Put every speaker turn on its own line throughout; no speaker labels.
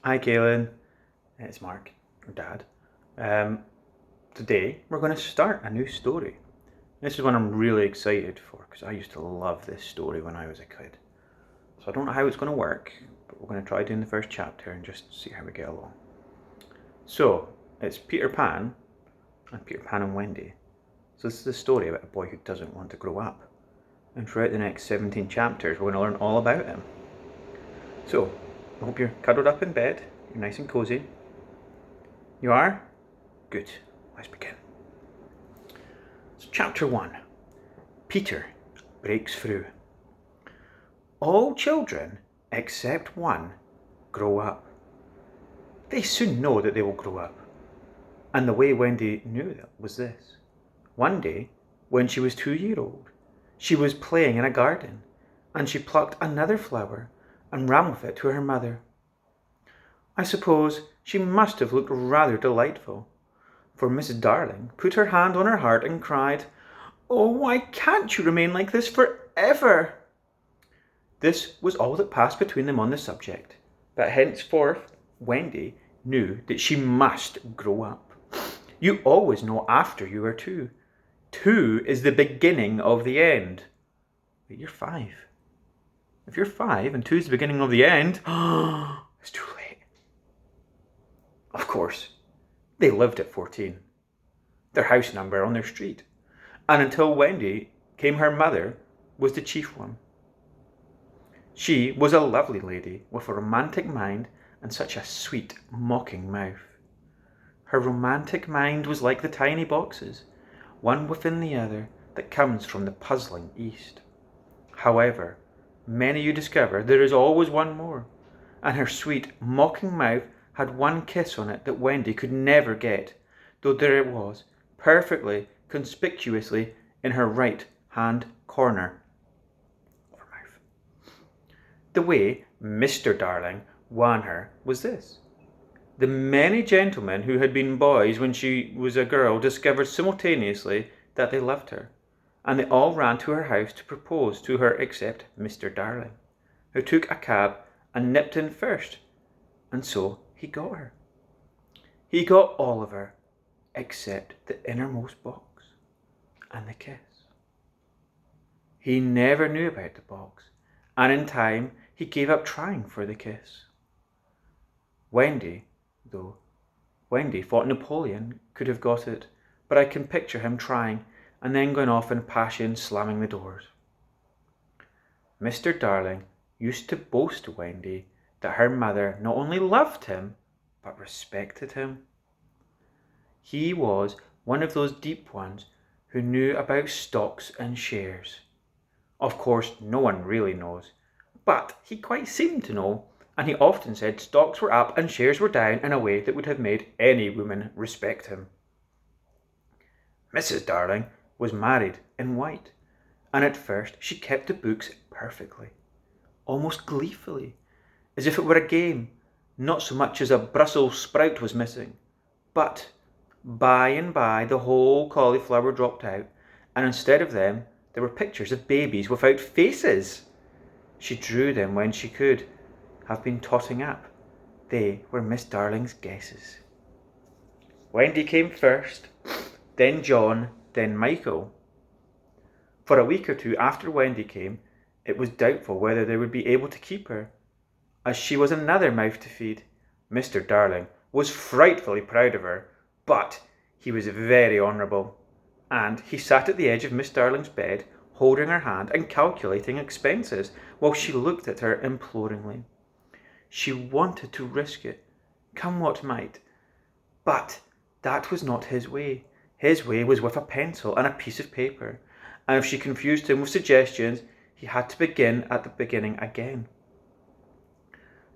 Hi, Kaylin. It's Mark, or Dad. Today we're going to start a new story. This is one I'm really excited for because I used to love this story when I was a kid. So I don't know how it's going to work, but we're going to try doing the first chapter and just see how we get along. So it's Peter Pan and Wendy. So this is a story about a boy who doesn't want to grow up. And throughout the next 17 chapters, we're going to learn all about him. So I hope you're cuddled up in bed, you're nice and cozy. You are? Good. Let's begin. So, chapter 1. Peter breaks through. All children, except one, grow up. They soon know that they will grow up. And the way Wendy knew that was this. One day, when she was 2 years old, she was playing in a garden, and she plucked another flower and ran with it to her mother. I suppose she must have looked rather delightful, for Mrs. Darling put her hand on her heart and cried, "Oh, why can't you remain like this forever?" This was all that passed between them on the subject, but henceforth Wendy knew that she must grow up. You always know after you are 2. 2 is the beginning of the end. But you're 5. If you're 5 and 2 is the beginning of the end, it's too late. Of course, they lived at 14, their house number on their street, and until Wendy came her mother was the chief one. She was a lovely lady with a romantic mind and such a sweet, mocking mouth. Her romantic mind was like the tiny boxes, one within the other, that comes from the puzzling East. However, many you discover there is always one more, and her sweet, mocking mouth had one kiss on it that Wendy could never get, though there it was, perfectly, conspicuously, in her right hand corner of her mouth. The way Mr. Darling won her was this. The many gentlemen who had been boys when she was a girl discovered simultaneously that they loved her, and they all ran to her house to propose to her except Mr. Darling, who took a cab and nipped in first, and so he got her. He got all of her, except the innermost box and the kiss. He never knew about the box, and in time he gave up trying for the kiss. Wendy thought Napoleon could have got it, but I can picture him trying and then going off in passion, slamming the doors. Mr. Darling used to boast to Wendy that her mother not only loved him, but respected him. He was one of those deep ones who knew about stocks and shares. Of course, no one really knows, but he quite seemed to know, and he often said stocks were up and shares were down in a way that would have made any woman respect him. Mrs. Darling was married in white, and at first she kept the books perfectly, almost gleefully, as if it were a game, not so much as a Brussels sprout was missing. But by and by the whole cauliflower dropped out, and instead of them there were pictures of babies without faces. She drew them when she could have been totting up. They were Miss Darling's guesses. Wendy came first, then John, then Michael. For a week or two after Wendy came, it was doubtful whether they would be able to keep her, as she was another mouth to feed. Mr. Darling was frightfully proud of her, but he was very honourable, and he sat at the edge of Miss Darling's bed, holding her hand and calculating expenses, while she looked at her imploringly. She wanted to risk it, come what might, but that was not his way. His way was with a pencil and a piece of paper, and if she confused him with suggestions, he had to begin at the beginning again.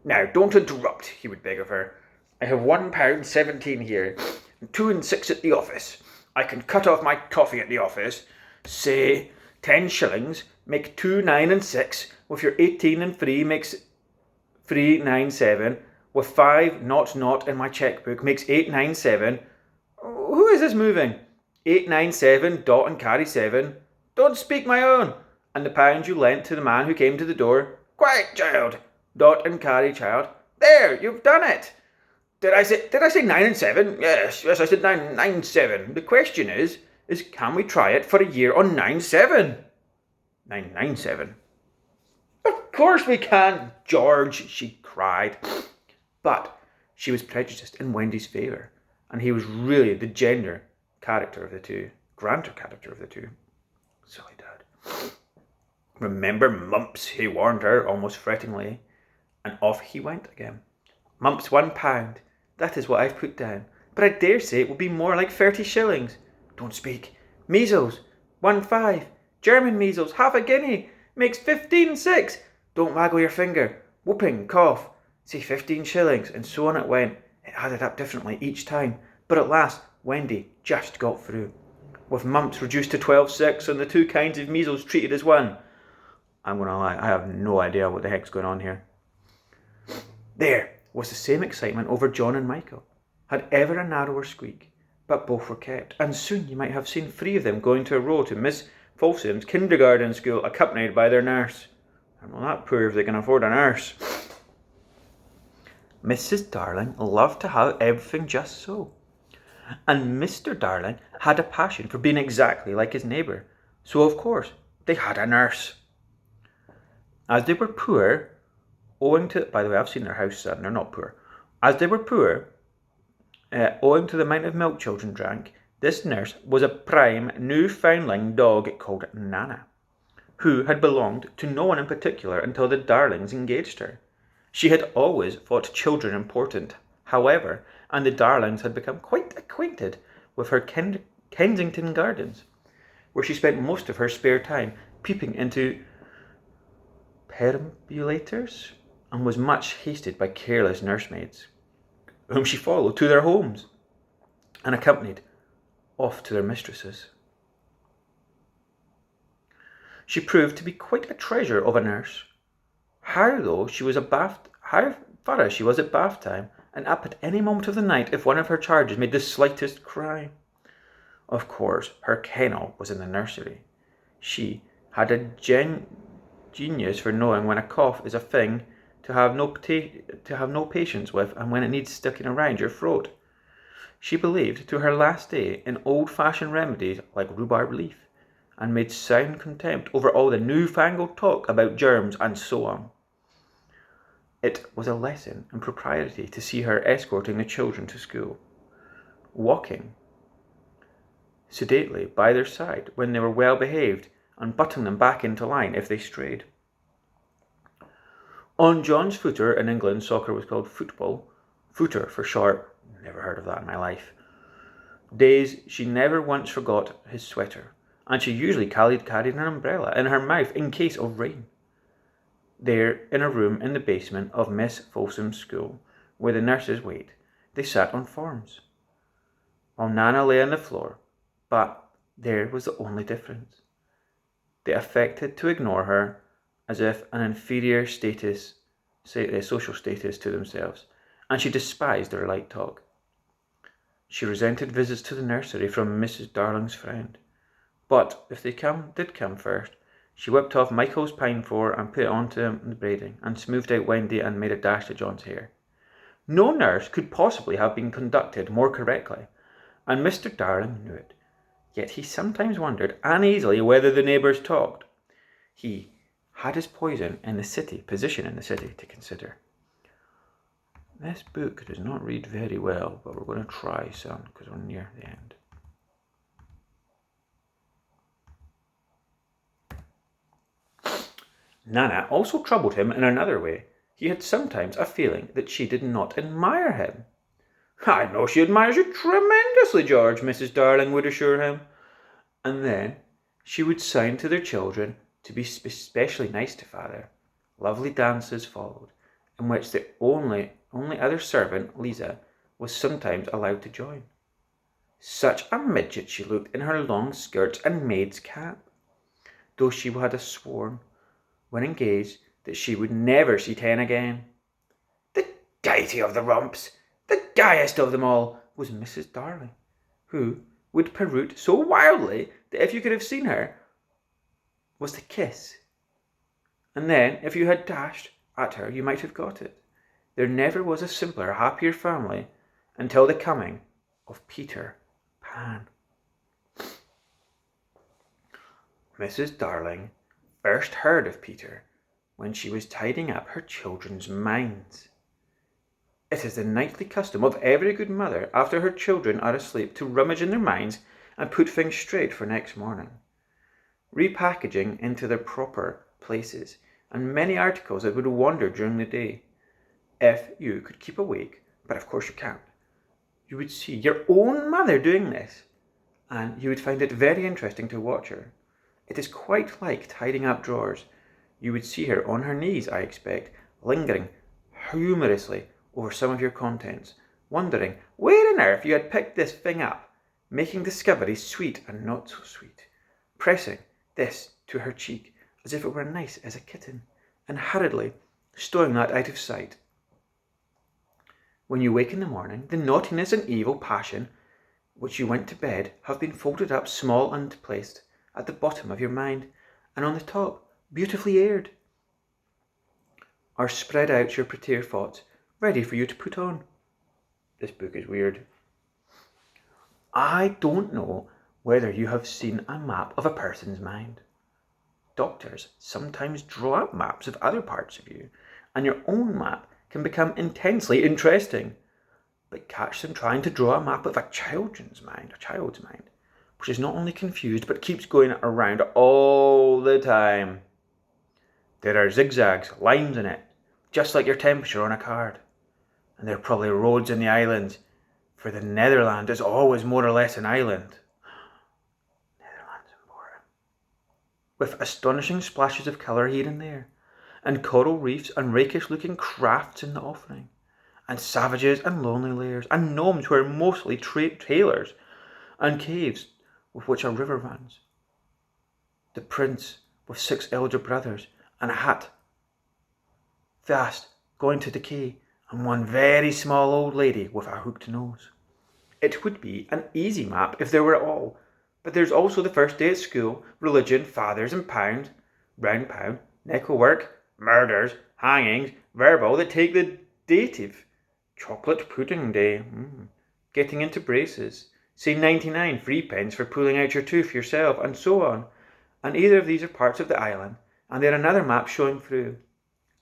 "Now, don't interrupt," he would beg of her. "I have £1.17 here, and 2 and 6 at the office. I can cut off my coffee at the office. Say 10 shillings, make 2, 9 and 6, with your 18 and 3 makes 397, with 5 not in my checkbook makes 897. Who is this moving? 897, dot and carry 7. Don't speak my own. And the pound you lent to the man who came to the door. Quiet, child. Dot and carry, child. There, you've done it. Did I say 9 and 7? Yes, I said 9, 7. The question is can we try it for a year on 9, 7? 9, 7. Of course we can, George, she cried. But she was prejudiced in Wendy's favour, and he was really the grander character of the two. Silly dad. Remember Mumps, he warned her, almost frettingly, and off he went again. Mumps, £1. That is what I've put down, but I dare say it will be more like 30 shillings. Don't speak. Measles, 1.5. German measles, half a guinea, makes 15.6. Don't waggle your finger. Whooping, cough, say 15 shillings, and so on it went. It added up differently each time, but at last Wendy just got through, with mumps reduced to 12.6 and the two kinds of measles treated as one. I'm going to lie, I have no idea what the heck's going on here. There was the same excitement over John and Michael. Had ever a narrower squeak, but both were kept, and soon you might have seen 3 of them going to a row to Miss Folsom's kindergarten school, accompanied by their nurse. I'm not that poor if they can afford a nurse. Mrs. Darling loved to have everything just so, and Mr. Darling had a passion for being exactly like his neighbour, so of course they had a nurse. As they were poor, owing to, by the way, I've seen their house, and they're not poor. As they were poor, owing to the amount of milk children drank, this nurse was a prime Newfoundland dog called Nana, who had belonged to no one in particular until the Darlings engaged her. She had always thought children important, however, and the Darlings had become quite acquainted with her Kensington Gardens, where she spent most of her spare time peeping into perambulators, and was much hasted by careless nursemaids, whom she followed to their homes and accompanied off to their mistresses. She proved to be quite a treasure of a nurse. How thorough she was at bath time, and up at any moment of the night if one of her charges made the slightest cry. Of course, her kennel was in the nursery. She had a genius for knowing when a cough is a thing to have no patience with, and when it needs sticking around your throat. She believed to her last day in old-fashioned remedies like rhubarb leaf, and made sound contempt over all the newfangled talk about germs and so on. It was a lesson in propriety to see her escorting the children to school, walking sedately by their side when they were well behaved, and butting them back into line if they strayed. On John's footer, in England soccer was called football, footer for short, never heard of that in my life, days she never once forgot his sweater, and she usually carried an umbrella in her mouth in case of rain. There, in a room in the basement of Miss Folsom's school, where the nurses wait, they sat on forms, while Nana lay on the floor, but there was the only difference. They affected to ignore her as if an inferior social status to themselves, and she despised their light talk. She resented visits to the nursery from Mrs. Darling's friend, but if they did come first, she whipped off Michael's pinafore and put it onto the braiding, and smoothed out Wendy and made a dash at John's hair. No nurse could possibly have been conducted more correctly, and Mr. Darling knew it. Yet he sometimes wondered uneasily whether the neighbours talked. He had his position in the city to consider. This book does not read very well, but we're going to try some because we're near the end. Nana also troubled him in another way. He had sometimes a feeling that she did not admire him. I know she admires you tremendously, George, Mrs. Darling would assure him. And then she would sign to their children to be especially nice to father. Lovely dances followed, in which the only other servant, Lisa, was sometimes allowed to join. Such a midget she looked in her long skirts and maid's cap, though she had sworn, when engaged, that she would never see 10 again. The gaiety of the romps, the gayest of them all, was Mrs. Darling, who would peroot so wildly that if you could have seen her, was to kiss. And then, if you had dashed at her, you might have got it. There never was a simpler, happier family until the coming of Peter Pan. Mrs. Darling first heard of Peter when she was tidying up her children's minds. It is the nightly custom of every good mother, after her children are asleep, to rummage in their minds and put things straight for next morning, repackaging into their proper places, and many articles that would wander during the day. If you could keep awake, but of course you can't, you would see your own mother doing this, and you would find it very interesting to watch her. It is quite like tidying up drawers. You would see her on her knees, I expect, lingering humorously over some of your contents, wondering where on earth you had picked this thing up, making discoveries sweet and not so sweet, pressing this to her cheek as if it were nice as a kitten, and hurriedly stowing that out of sight. When you wake in the morning, the naughtiness and evil passion which you went to bed have been folded up small and placed at the bottom of your mind, and on the top, beautifully aired, are spread out your prettier thoughts, ready for you to put on. This book is weird. I don't know whether you have seen a map of a person's mind. Doctors sometimes draw out maps of other parts of you, and your own map can become intensely interesting. But catch them trying to draw a map of a child's mind, which is not only confused, but keeps going around all the time. There are zigzags, lines in it, just like your temperature on a card. And there are probably roads in the islands, for the Netherlands is always more or less an island. Netherlands important. With astonishing splashes of colour here and there, and coral reefs and rakish-looking crafts in the offing, and savages and lonely lairs, and gnomes who are mostly tailors, and caves with which a river runs. The prince with 6 elder brothers, and a hat fast going to decay, and one very small old lady with a hooked nose. It would be an easy map if there were all, but there's also the first day at school, religion, fathers and pound, round pound, necklework, murders, hangings, verbal that take the dative, chocolate pudding day, getting into braces, say 99 free pence for pulling out your tooth yourself, and so on. And either of these are parts of the island, and they're another map showing through.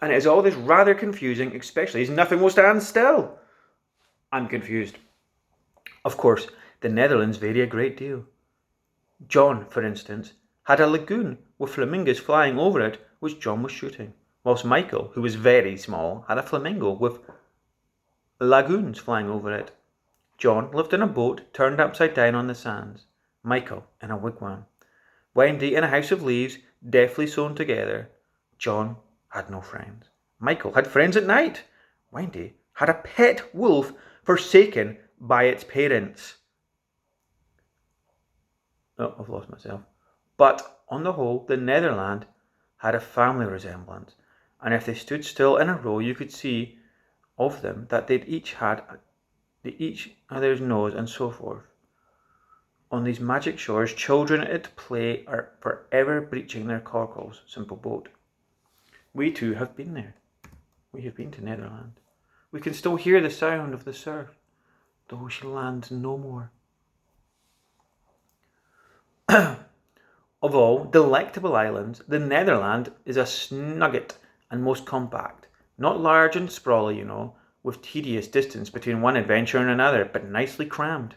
And it is all this rather confusing, especially as nothing will stand still. I'm confused. Of course, the Netherlands vary a great deal. John, for instance, had a lagoon with flamingos flying over it, which John was shooting, whilst Michael, who was very small, had a flamingo with lagoons flying over it. John lived in a boat turned upside down on the sands, Michael in a wigwam, Wendy in a house of leaves deftly sewn together. John had no friends. Michael had friends at night. Wendy had a pet wolf forsaken by its parents. Oh, I've lost myself. But on the whole, the Netherland had a family resemblance, and if they stood still in a row, you could see of them that they each other's nose, and so forth. On these magic shores, children at play are forever breaching their cockles. Simple boat. We too have been there. We have been to Netherland. We can still hear the sound of the surf, though she lands no more. Of all delectable islands, the Netherland is a snugget and most compact. Not large and sprawly, with tedious distance between one adventure and another, but nicely crammed.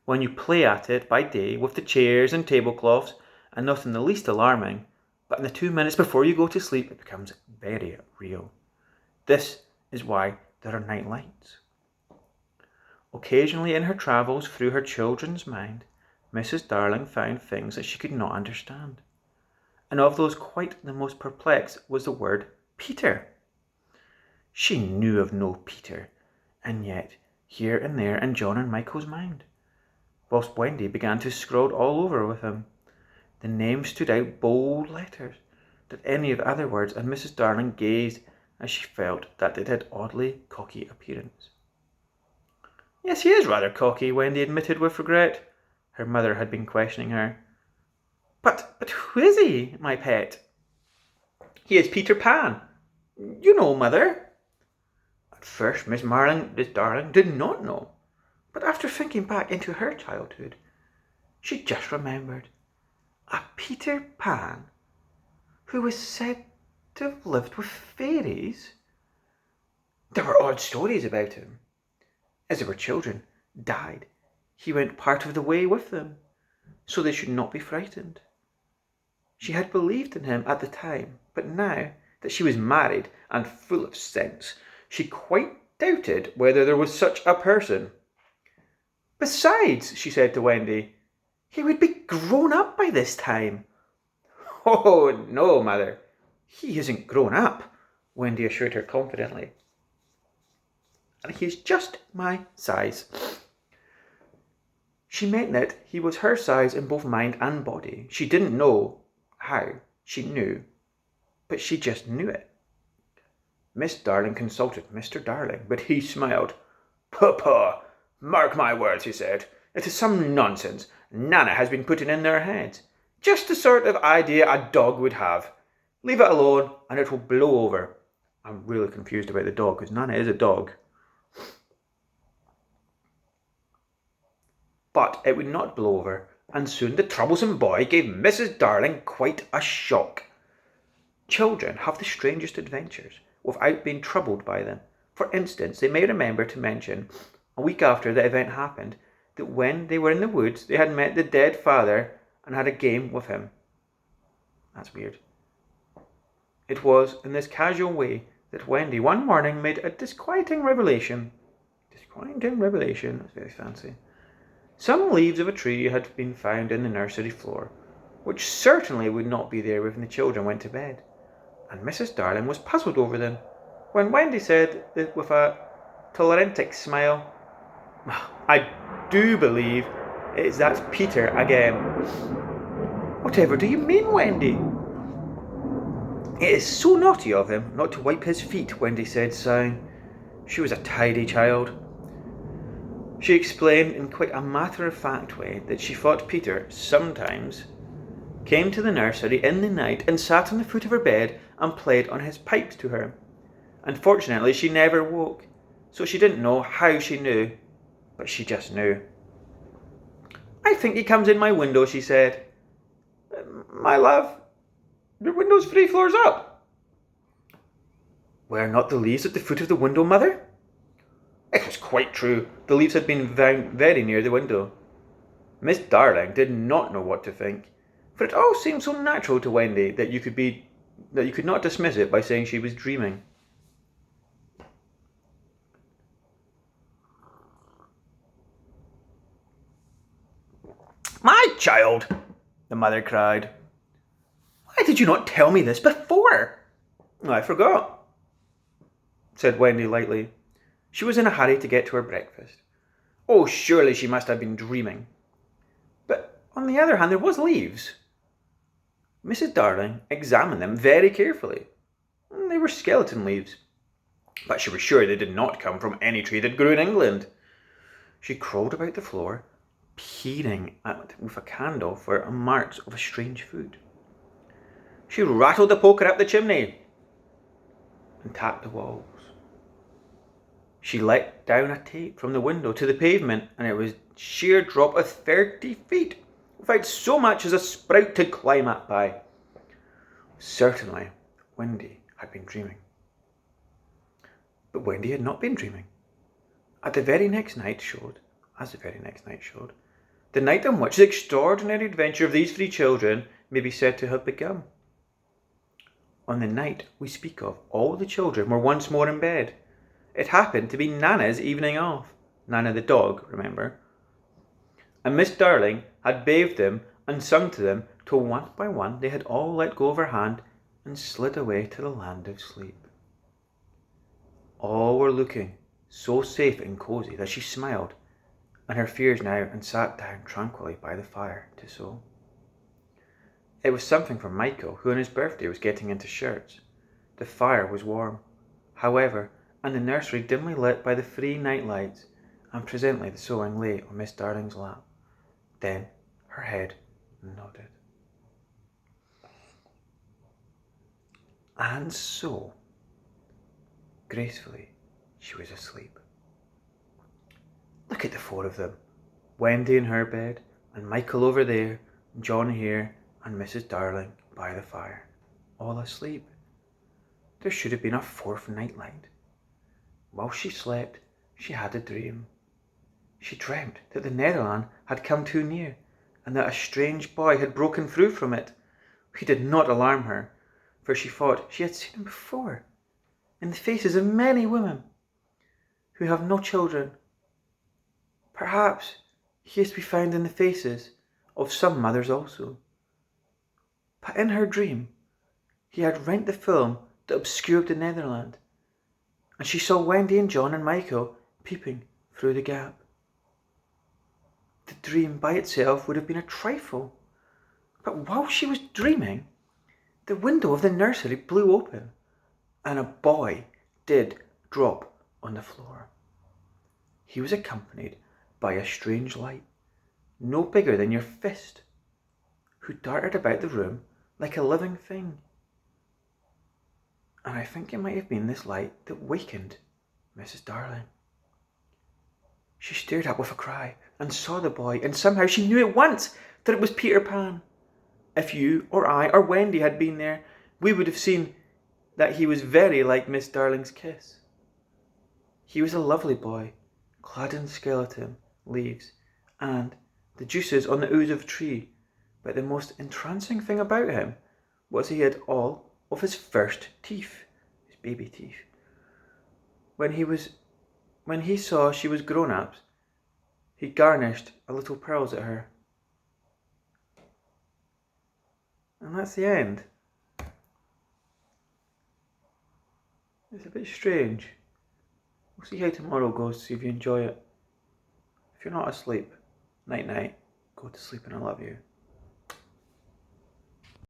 When you play at it by day with the chairs and tablecloths, and not in the least alarming, but in the 2 minutes before you go to sleep, it becomes very real. This is why there are night lights. Occasionally in her travels through her children's mind, Mrs. Darling found things that she could not understand. And of those quite the most perplexed was the word Peter. She knew of no Peter, and yet here and there in John and Michael's mind, whilst Wendy began to scrawl all over with him. The name stood out bold letters that any of the other words, and Mrs. Darling gazed as she felt that it had oddly cocky appearance. Yes, he is rather cocky, Wendy admitted with regret. Her mother had been questioning her. But who is he, my pet? He is Peter Pan. You know, Mother. At first, Miss Darling did not know, but after thinking back into her childhood, she just remembered a Peter Pan who was said to have lived with fairies. There were odd stories about him. As they were children, died, he went part of the way with them, so they should not be frightened. She had believed in him at the time, but now that she was married and full of sense, she quite doubted whether there was such a person. Besides, she said to Wendy, he would be grown up by this time. Oh, no, Mother, he isn't grown up, Wendy assured her confidently. And he is just my size. She meant that he was her size in both mind and body. She didn't know how. She knew, but she just knew it. Miss Darling consulted Mr. Darling, but he smiled. Papa, mark my words, he said. It is some nonsense Nana has been putting in their heads. Just the sort of idea a dog would have. Leave it alone and it will blow over. I'm really confused about the dog, because Nana is a dog. But it would not blow over, and soon the troublesome boy gave Mrs. Darling quite a shock. Children have the strangest adventures without being troubled by them. For instance, they may remember to mention, a week after the event happened, that when they were in the woods they had met the dead father and had a game with him. That's weird. It was in this casual way that Wendy one morning made a disquieting revelation. Disquieting revelation, that's very fancy. Some leaves of a tree had been found in the nursery floor, which certainly would not be there when the children went to bed, and Mrs. Darling was puzzled over them, when Wendy said that with a tolerantic smile, I do believe that's Peter again. Whatever do you mean, Wendy? It is so naughty of him not to wipe his feet, Wendy said, sighing. She was a tidy child. She explained in quite a matter-of-fact way that she thought Peter sometimes came to the nursery in the night and sat on the foot of her bed and played on his pipes to her. Unfortunately, she never woke, so she didn't know how she knew, but she just knew. I think he comes in my window, she said. My love, your window's 3 floors up. Were not the leaves at the foot of the window, Mother? It was quite true. The leaves had been found very near the window. Miss Darling did not know what to think, for it all seemed so natural to Wendy that you could not dismiss it by saying she was dreaming. My child, the mother cried. Why did you not tell me this before? I forgot, said Wendy lightly. She was in a hurry to get to her breakfast. Oh, surely she must have been dreaming. But on the other hand, there was leaves. Mrs. Darling examined them very carefully. They were skeleton leaves, but she was sure they did not come from any tree that grew in England. She crawled about the floor, peering with a candle for marks of a strange foot. She rattled the poker up the chimney and tapped the walls. She let down a tape from the window to the pavement, and it was a sheer drop of 30 feet, without so much as a sprout to climb up by. Certainly, Wendy had been dreaming. But Wendy had not been dreaming. As the very next night showed, the night on which the extraordinary adventure of these 3 children may be said to have begun. On the night we speak of, all the children were once more in bed. It happened to be Nana's evening off. Nana the dog, remember. And Miss Darling had bathed them and sung to them till one by one they had all let go of her hand and slid away to the land of sleep. All were looking so safe and cosy that she smiled and her fears now and sat down tranquilly by the fire to sew. It was something for Michael, who on his birthday was getting into shirts. The fire was warm, however, and the nursery dimly lit by the 3 night lights, and presently the sewing lay on Miss Darling's lap. Then her head nodded. And so, gracefully, she was asleep. Look at the four of them. Wendy in her bed, and Michael over there, and John here, and Mrs. Darling by the fire, all asleep. There should have been a fourth nightlight. While she slept, she had a dream. She dreamt that the Netherland had come too near, and that a strange boy had broken through from it. He did not alarm her, for she thought she had seen him before, in the faces of many women who have no children. Perhaps he is to be found in the faces of some mothers also. But in her dream, he had rent the film that obscured the Netherland, and she saw Wendy and John and Michael peeping through the gap. The dream by itself would have been a trifle, but while she was dreaming, the window of the nursery blew open, and a boy did drop on the floor. He was accompanied by a strange light, no bigger than your fist, who darted about the room like a living thing. And I think it might have been this light that wakened Mrs. Darling. She stared up with a cry and saw the boy, and somehow she knew at once that it was Peter Pan. If you or I or Wendy had been there, we would have seen that he was very like Miss Darling's kiss. He was a lovely boy, clad in skeleton leaves and the juices on the ooze of a tree, but the most entrancing thing about him was he had all of his first teeth, his baby teeth. When he saw she was grown up, he garnished a little pearls at her. And that's the end. It's a bit strange. We'll see how tomorrow goes, see if you enjoy it. If you're not asleep, night night, go to sleep and I love you.